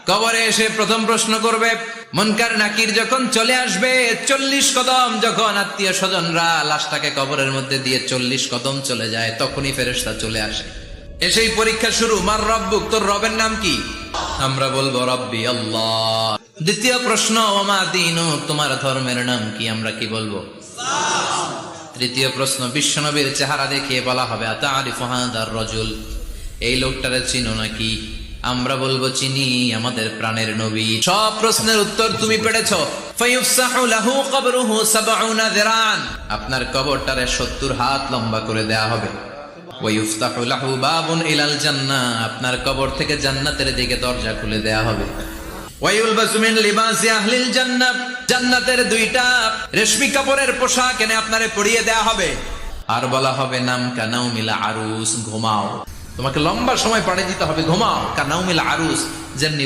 কবরে এসে প্রথম প্রশ্ন করবে, মুনকার নাকির যখন চলে আসবে, 40 কদম যখন আত্মীয় স্বজনরা লাশটাকে কবরের মধ্যে দিয়ে 40 কদম চলে যায়, তখনই ফেরেশতা চলে আসে। এসেই পরীক্ষা শুরু, মার রব্বুক, তোর রবের নাম কি? আমরা বলবো রব্বি আল্লাহ। দ্বিতীয় প্রশ্ন, ওমা দীনুক, তোমার ধর্মের নাম কি? আমরা কি বলবো? তৃতীয় প্রশ্ন, বিশ্বনবীর চেহারা দেখিয়ে বলা হবে, আতারিফু হাদার রাজুল, এই লোকটারে চিনো নাকি? আমরা বলবো চিনি, আমাদের প্রাণের নবী। সব প্রশ্নের উত্তর তুমি পেরেছো। ফায়ুফসাহু লাহু কবরুহু 70 যিরান, আপনার কবরটারে 70 হাত লম্বা করে দেয়া হবে। ওয়ায়ুফতাহু লাহু বাবুন ইলাল জান্নাহ, আপনার কবর থেকে জান্নাতের দিকে দরজা খুলে দেয়া হবে। ওয়ায়ুলবাসু মিন লিবাসি আহলিল জান্নাহ, জান্নাতের 2টা রেশমি কাপড়ের পোশাক এনে আপনারে পরিয়ে দেয়া হবে। আর বলা হবে, নাম কানাউমিল আরুস, ঘুমাও। তোমাকে লম্বা সময় পাড়ে দিতে হবে, ঘুমাও। কানাউমিল আরুস, যেমনি